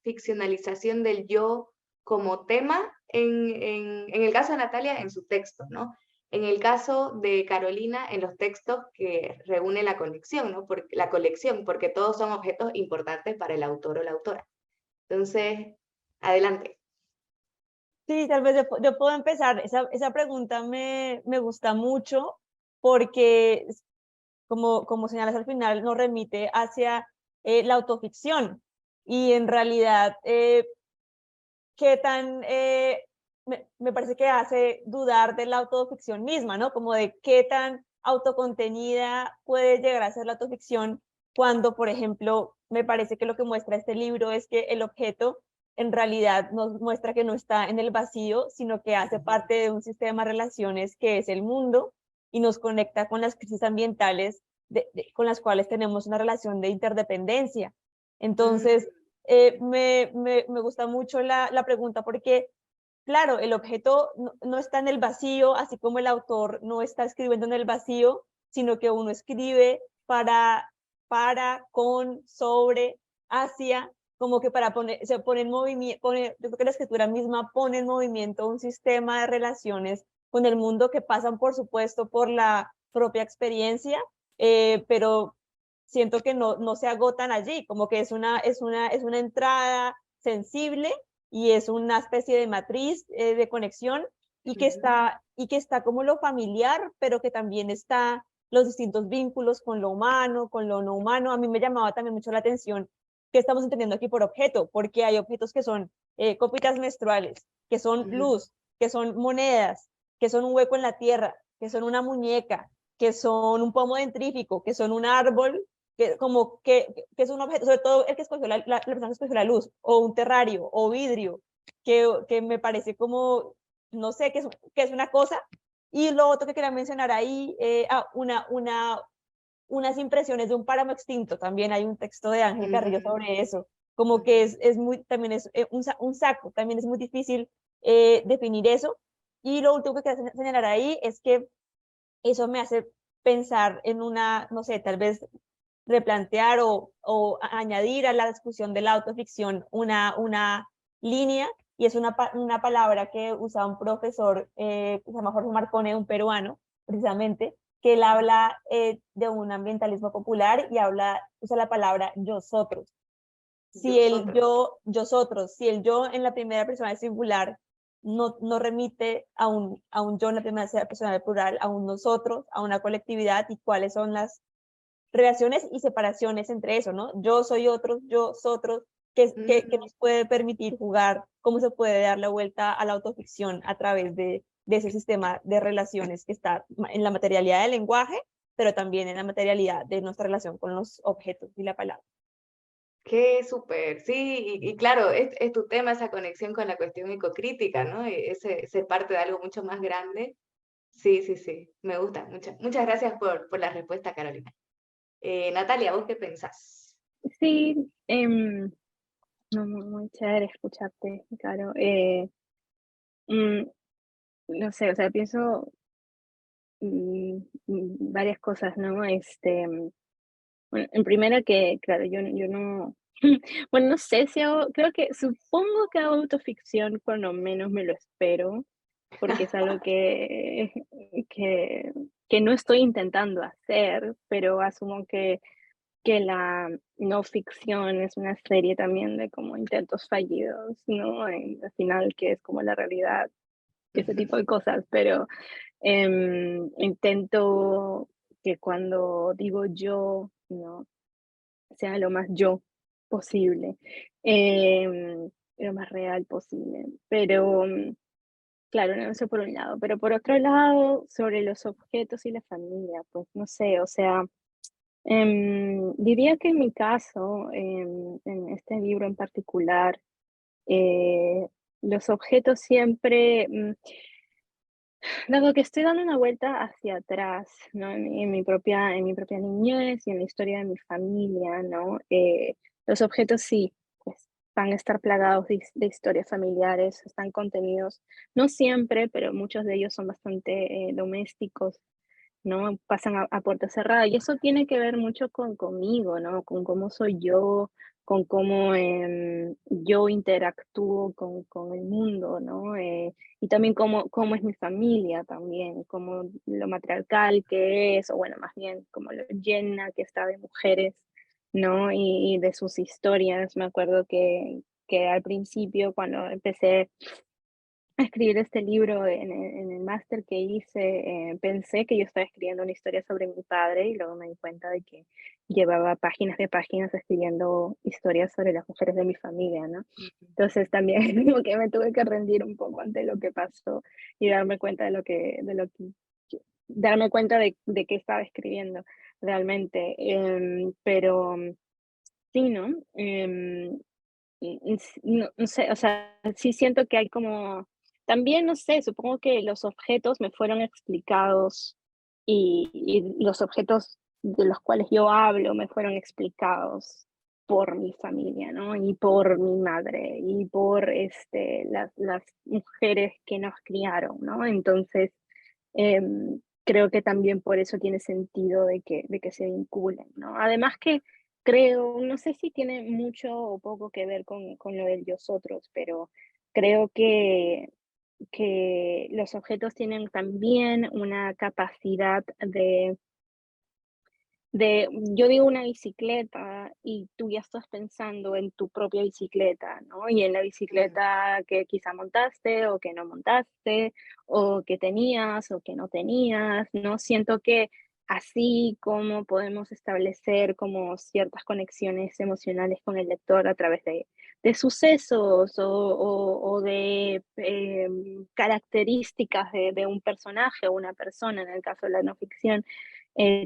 ficcionalización del yo como tema, en el caso de Natalia, en su texto, ¿no? En el caso de Carolina, en los textos que reúne la colección, ¿no? La colección, porque todos son objetos importantes para el autor o la autora. Entonces, adelante. Sí, tal vez yo puedo empezar. Esa pregunta me gusta mucho porque, como señalas al final, nos remite hacia la autoficción. Y en realidad, qué tan, me parece que hace dudar de la autoficción misma, ¿no? Como de qué tan autocontenida puede llegar a ser la autoficción cuando, por ejemplo, me parece que lo que muestra este libro es que el objeto en realidad nos muestra que no está en el vacío, sino que hace parte de un sistema de relaciones que es el mundo y nos conecta con las crisis ambientales con las cuales tenemos una relación de interdependencia. Entonces, me gusta mucho la pregunta porque, claro, el objeto no está en el vacío, así como el autor no está escribiendo en el vacío, sino que uno escribe con, sobre, hacia, como que para se pone en movimiento, yo creo que la escritura misma pone en movimiento un sistema de relaciones con el mundo que pasan, por supuesto, por la propia experiencia, pero siento que no se agotan allí, como que es una entrada sensible y es una especie de matriz de conexión y que está como lo familiar, pero que también está los distintos vínculos con lo humano, con lo no humano. A mí me llamaba también mucho la atención qué estamos entendiendo aquí por objeto, porque hay objetos que son copitas menstruales, que son luz, que son monedas, que son un hueco en la tierra, que son una muñeca, que son un pomo dentrífico, que son un árbol, que es un objeto, sobre todo el que escogió la persona que escogió la luz, o un terrario, o vidrio, que me parece como, no sé, que es una cosa. Y lo otro que quería mencionar ahí, unas impresiones de un páramo extinto, también hay un texto de Ángel Carrillo sobre eso, como que también es un saco, también es muy difícil definir eso. Y lo último que quería señalar ahí es que eso me hace pensar en no sé, tal vez replantear o añadir a la discusión de la autoficción una línea, y es una palabra que usa un profesor que se llama Jorge Marcone, un peruano, precisamente, que él habla de un ambientalismo popular y usa la palabra yosotros. Si el yosotros, si el yo en la primera persona es singular no remite a un yo en la primera persona del plural, a un nosotros, a una colectividad, y cuáles son las relaciones y separaciones entre eso, ¿no? Yo soy otro, yo otros, que nos puede permitir jugar, cómo se puede dar la vuelta a la autoficción a través de ese sistema de relaciones que está en la materialidad del lenguaje, pero también en la materialidad de nuestra relación con los objetos y la palabra. Qué súper, sí, y claro, es tu tema esa conexión con la cuestión ecocrítica, ¿no? Ser parte de algo mucho más grande. Sí, sí, sí, me gusta. Muchas gracias por la respuesta, Carolina. Natalia, ¿vos qué pensás? Sí, no, muy chévere escucharte, claro. No sé, o sea, pienso varias cosas, ¿no? Bueno, en primera que, claro, yo no, bueno, no sé si supongo que hago autoficción cuando menos me lo espero, porque es algo que, que no estoy intentando hacer, pero asumo que la no ficción es una serie también de como intentos fallidos, ¿no? Al final, que es como la realidad, ese tipo de cosas, pero intento que cuando digo yo, ¿no? Sea lo más yo posible, lo más real posible. Pero, claro, no, eso por un lado. Pero por otro lado, sobre los objetos y la familia, pues no sé, o sea, diría que en mi caso, en este libro en particular, eh, los objetos siempre, dado que estoy dando una vuelta hacia atrás, ¿no? En mi propia niñez y en la historia de mi familia, ¿no? Los objetos sí, pues, van a estar plagados de historias familiares, están contenidos, no siempre, pero muchos de ellos son bastante domésticos. ¿no? Pasan a puerta cerrada. Y eso tiene que ver mucho conmigo, ¿no? Con cómo soy yo, con cómo yo interactúo con el mundo, ¿no? Y también cómo es mi familia también, como lo matriarcal que es, o bueno, más bien como lo llena que está de mujeres, ¿no? Y de sus historias. Me acuerdo que al principio, cuando empecé a escribir este libro en el máster que hice, pensé que yo estaba escribiendo una historia sobre mi padre y luego me di cuenta de que llevaba páginas de páginas escribiendo historias sobre las mujeres de mi familia, ¿no? Entonces también como que me tuve que rendir un poco ante lo que pasó y darme cuenta darme cuenta de qué estaba escribiendo realmente. Pero sí, ¿no? No sé, o sea, sí siento que hay como, también no sé, supongo que los objetos me fueron explicados y los objetos de los cuales yo hablo me fueron explicados por mi familia, ¿no? Y por mi madre y por las mujeres que nos criaron, ¿no? Entonces, creo que también por eso tiene sentido de que se vinculen, ¿no? Además que creo, no sé si tiene mucho o poco que ver con lo del Otros, pero creo que los objetos tienen también una capacidad yo digo una bicicleta y tú ya estás pensando en tu propia bicicleta, ¿no? Y en la Mm, bicicleta que quizá montaste o que no montaste, o que tenías o que no tenías, ¿no? Siento que así como podemos establecer como ciertas conexiones emocionales con el lector a través de sucesos o de características de un personaje o una persona, en el caso de la no ficción,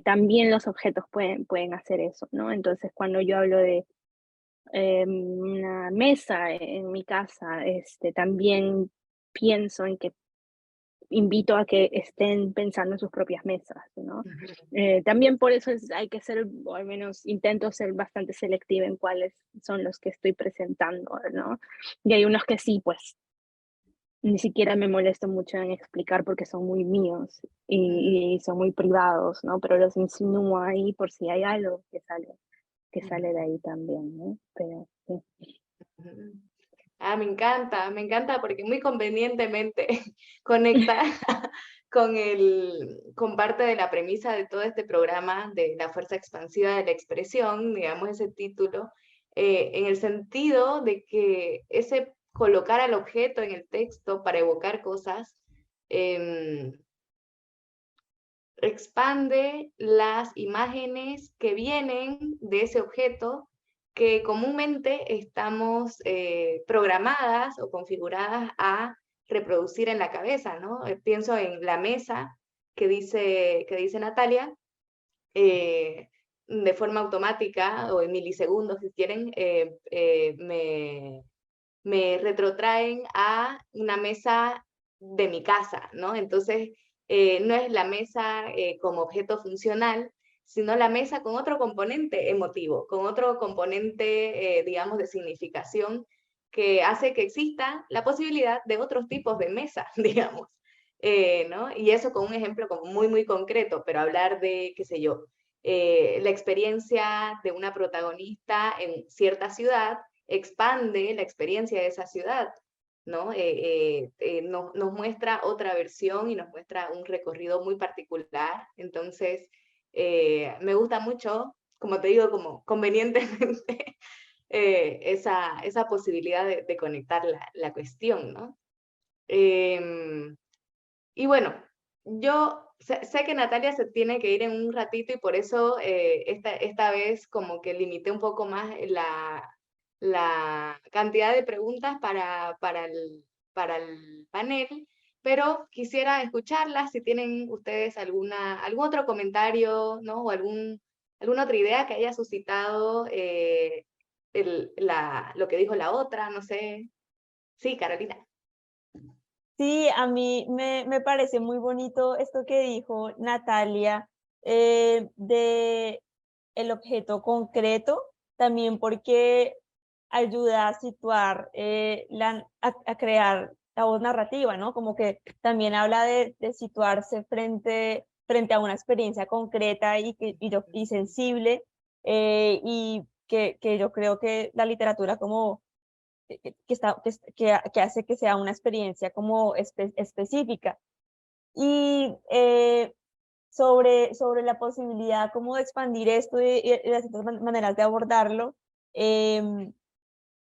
también los objetos pueden hacer eso, ¿no? Entonces, cuando yo hablo de una mesa en mi casa, también pienso en que invito a que estén pensando en sus propias mesas, ¿no? ujú. También por eso hay que ser, o al menos intento ser bastante selectiva en cuáles son los que estoy presentando, ¿no? Y hay unos que sí, pues ni siquiera me molesto mucho en explicar porque son muy míos Ujú, y son muy privados, ¿no? Pero los insinúo ahí por si hay algo que sale ujú, de ahí también, ¿no? Pero sí. ujú. Ah, me encanta porque muy convenientemente conecta con parte de la premisa de todo este programa de la fuerza expansiva de la expresión, digamos ese título, en el sentido de que ese colocar al objeto en el texto para evocar cosas, em, expande las imágenes que vienen de ese objeto que comúnmente estamos programadas o configuradas a reproducir en la cabeza, ¿no? Pienso en la mesa que dice Natalia, de forma automática o en milisegundos, si quieren, me retrotraen a una mesa de mi casa, ¿no? Entonces, no es la mesa como objeto funcional, sino la mesa con otro componente emotivo, con otro componente, digamos, de significación que hace que exista la posibilidad de otros tipos de mesa, digamos, ¿no? Y eso con un ejemplo como muy, muy concreto, pero hablar de, qué sé yo, la experiencia de una protagonista en cierta ciudad expande la experiencia de esa ciudad, ¿no? Nos muestra otra versión y nos muestra un recorrido muy particular. Entonces, me gusta mucho, como te digo, como convenientemente, esa posibilidad de conectar la cuestión, ¿no? Eh, y bueno, yo sé que Natalia se tiene que ir en un ratito y por eso esta vez como que limité un poco más la cantidad de preguntas para el panel, pero quisiera escucharlas si tienen ustedes algún otro comentario, ¿no? O alguna otra idea que haya suscitado lo que dijo la otra, no sé. Sí, Carolina. Sí, a mí me parece muy bonito esto que dijo Natalia de el objeto concreto, también porque ayuda a situar, a crear la voz narrativa, ¿no? Como que también habla de situarse frente frente a una experiencia concreta y sensible, y que yo creo que la literatura como que hace que sea una experiencia como específica. Y sobre la posibilidad como de expandir esto y las distintas maneras de abordarlo,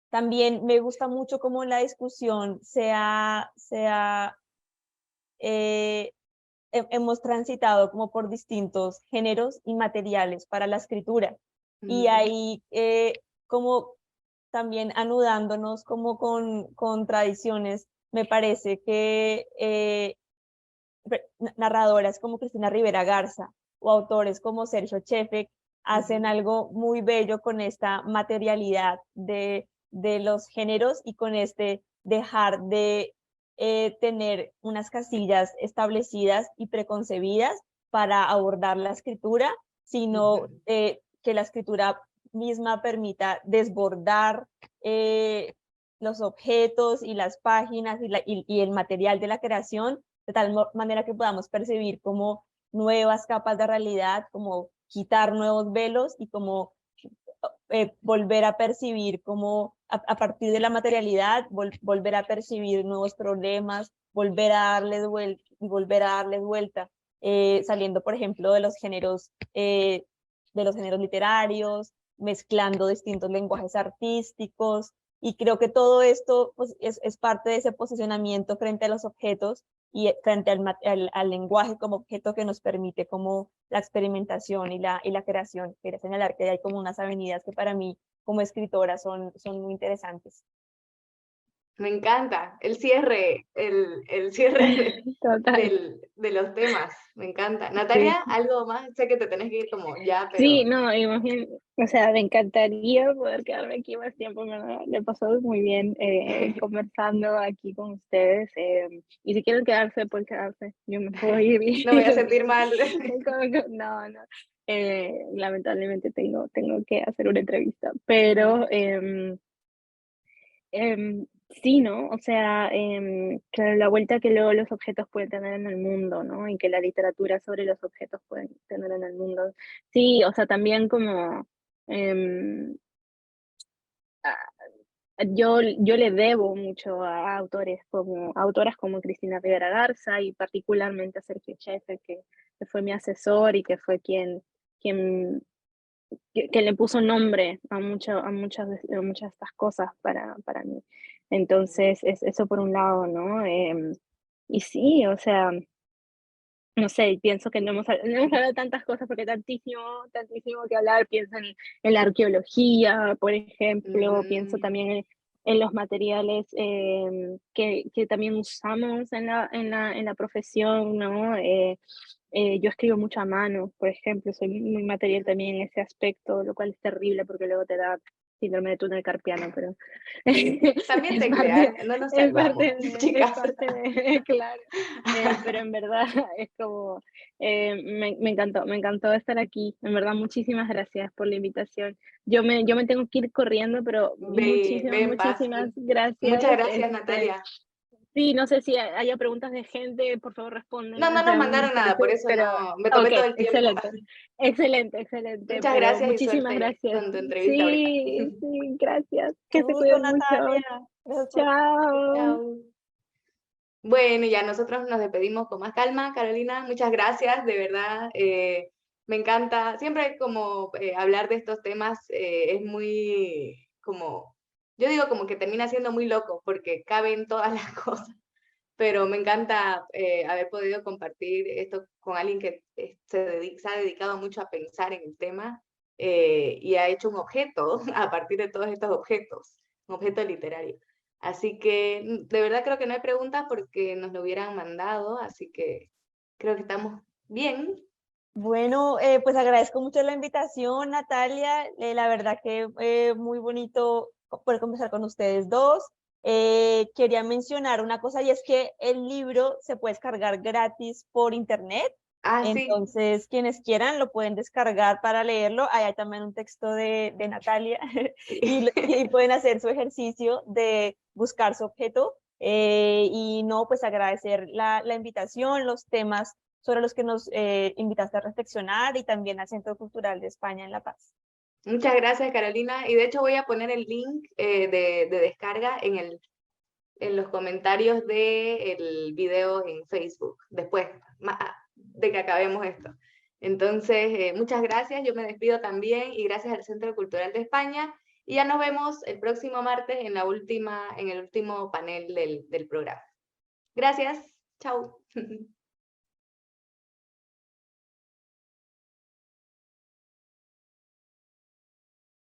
también me gusta mucho cómo la discusión hemos transitado como por distintos géneros y materiales para la escritura. Y ahí como también anudándonos como con tradiciones, me parece que narradoras como Cristina Rivera Garza o autores como Sergio Chefek hacen algo muy bello con esta materialidad de los géneros y con este dejar de tener unas casillas establecidas y preconcebidas para abordar la escritura, sino que la escritura misma permita desbordar los objetos y las páginas y el material de la creación, de tal manera que podamos percibir como nuevas capas de realidad, como quitar nuevos velos y como volver a percibir como a partir de la materialidad, volver a percibir nuevos problemas, volver a darles vuelta y volver a darles vuelta, saliendo por ejemplo de los géneros literarios, mezclando distintos lenguajes artísticos, y creo que todo esto pues, es parte de ese posicionamiento frente a los objetos y frente al lenguaje como objeto que nos permite como la experimentación y la creación. Quería señalar que hay como unas avenidas que para mí como escritora son muy interesantes. Me encanta el cierre, el cierre de los temas, me encanta. Natalia, Sí. ¿algo más? Sé que te tenés que ir como ya, pero... Sí, no, imagínate, o sea, me encantaría poder quedarme aquí más tiempo, ¿verdad? Le he pasado muy bien conversando aquí con ustedes, y si quieren quedarse, pues quedarse, yo me puedo ir. No me voy a sentir mal. No, no, lamentablemente tengo que hacer una entrevista, pero sí, ¿no? O sea, claro, la vuelta que luego los objetos pueden tener en el mundo, ¿no? Y que la literatura sobre los objetos pueden tener en el mundo. Sí, o sea, también como em, yo le debo mucho a autoras como Cristina Rivera Garza y particularmente a Sergio Chefe, que fue mi asesor y que fue quien que le puso nombre a muchas de estas cosas para mí. Entonces, eso por un lado, ¿no? Y sí, o sea, no sé, pienso que no hemos hablado de tantas cosas porque tantísimo que hablar. Pienso en la arqueología, por ejemplo, pienso también en los materiales que también usamos en la profesión, ¿no? Yo escribo mucho a mano, por ejemplo, soy muy material también en ese aspecto, lo cual es terrible porque luego te da síndrome de túnel carpiano, pero También es te parte, creas, no nos es salvamos, parte de, chicas. claro, pero en verdad es como, me encantó estar aquí, en verdad muchísimas gracias por la invitación. Yo me tengo que ir corriendo, pero Ve, ve en paz. muchísimas gracias. Muchas gracias, Natalia. Sí, no sé si haya preguntas de gente, por favor responden, No, o no nos sea, me mandaron nada, parece, por eso pero, no, me tomé ok, todo el tiempo. excelente, Muchas pero gracias y muchísimas suerte gracias. con tu entrevista ahorita. Sí, sí, gracias, Un que se gusto, cuiden mucho. Natalia. Gracias por... Chao. Chao. Bueno, ya nosotros nos despedimos con más calma. Carolina, muchas gracias, de verdad. Me encanta, siempre como hablar de estos temas es muy como, yo digo como que termina siendo muy loco porque caben todas las cosas, pero me encanta haber podido compartir esto con alguien que se ha dedicado mucho a pensar en el tema y ha hecho un objeto a partir de todos estos objetos, un objeto literario. Así que de verdad creo que no hay preguntas porque nos lo hubieran mandado, así que creo que estamos bien. Bueno, pues agradezco mucho la invitación, Natalia. La verdad que muy bonito poder conversar con ustedes dos. Quería mencionar una cosa y es que el libro se puede descargar gratis por internet. Ah, sí. Entonces, quienes quieran lo pueden descargar para leerlo. Ahí hay también un texto de Natalia y pueden hacer su ejercicio de buscar su objeto. Y no, pues agradecer la invitación, los temas sobre los que nos invitaste a reflexionar y también al Centro Cultural de España en La Paz. Muchas gracias, Carolina. Y de hecho voy a poner el link de descarga en los comentarios del video en Facebook, después de que acabemos esto. Entonces, muchas gracias, yo me despido también y gracias al Centro Cultural de España y ya nos vemos el próximo martes en el último panel del programa. Gracias, chao.